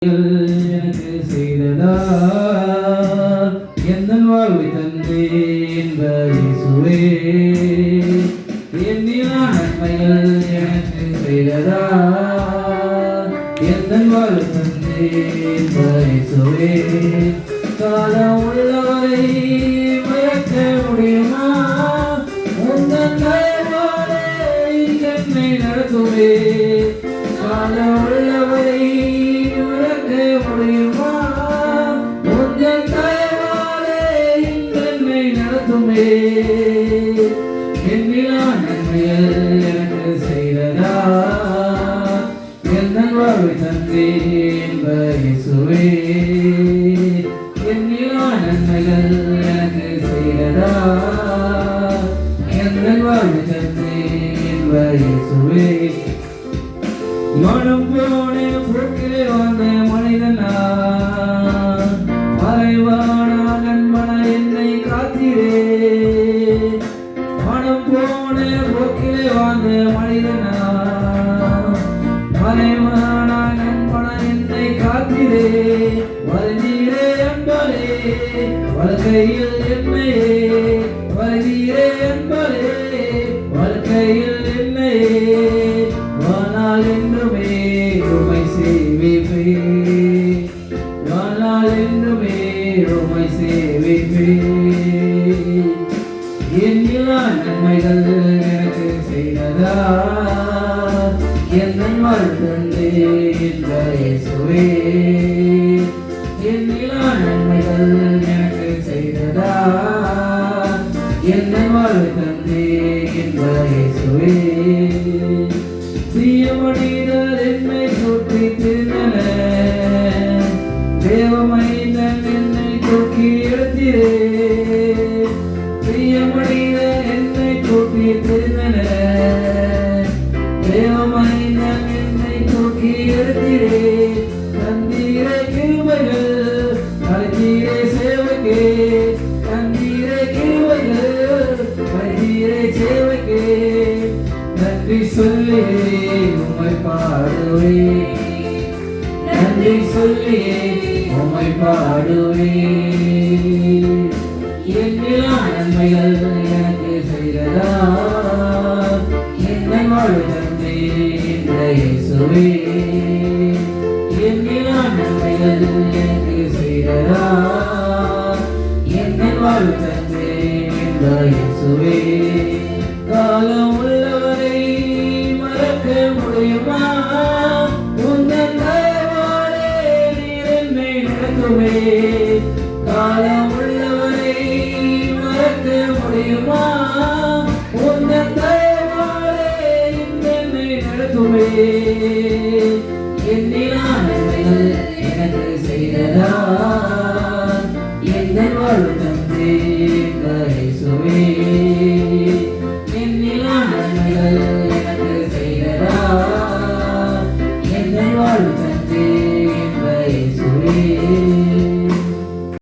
எனக்கு செய்ததா எந்த வாழ்வை தந்தேன் இயேசுவே எண்ணிலா நன்மைகள் எனக்கு செய்ததா எந்த வாழ்வை தந்தேன் இயேசுவே காலம் உள்ளவரை மறக்க முடியுமா உந்தன் தயவாலே என்னை நடத்துவே காலம் உள்ளவரை முடியுமா உந்தன் தயவாலே என்னை நடத்துமே எண்ணிலா நன்மைகள் எனக்கு செய்ததா எந்தன் வாழ்வை தந்தேன் இயேசுவே எண்ணிலா நன்மைகள் எனக்கு செய்ததா எந்தன் வாழ்வை தந்தேன் இயேசுவே மனம் போன போக்கிலே வந்த மனிதனா மறைவான நண்பன என்னை காத்திரே மனம் போன போக்கிலே வந்த மனிதனா மறைவான நண்பன என்னை காத்திரே வருகிறே என்பதே வாழ்க்கையில் என்னையே வருகிறே என்பதே வாழ்க்கையில் என்னையே வானால் என்றுமே உமை சேவிப்பே வானால் என்றுமே உமை சேவிப்பே எண்ணிலா நன்மைகள் எனக்கு செய்ததா என் வாழ்த்தந்தே இயேசுவே எண்ணிலா நன்மைகள் எனக்கு செய்ததா என் வாழ்த்தந்தே இயேசுவே தீய மனிதர் என்னை சுற்றி திரிந்தனர் தேவ மனிதன் என்னை தூக்கி எடுத்திரே தீய மனிதர் என்னை தூக்கி திரிந்தனர் தேவ மனிதன் என்னை தூக்கி எடுத்திரே தந்தீரே கிருபைகள் அழைத்தீரே சேவைக்கே தந்தீரே கிருபைகள் அழைத்தீரே சேவைக்கே நன்றி சொல்லியே உம்மை பாடுவே நன்றி சொல்லியே உம்மை பாடுவே எண்ணிலா நன்மைகள் எனக்கு செய்ததா என்னை வாழ்வு தந்தேன் இயேசுவே எண்ணிலா நன்மைகள் எனக்கு செய்ததா என்னை வாழ்வு தந்தேன் இயேசுவே காலம் உள்ளவரை மறக்க முடியுமா உந்தன் தயவாலே நீர் என்னை நடத்துவே காலம் உள்ளவரை மறக்க முடியுமா உந்தன் தயவாலே என்னை நடத்துவே எண்ணிலா நன்மைகள் எனக்கு செய்ததா எந்த வாழ்வு தந்தேன் இயேசுவே எண்ணிலா நன்மைகள்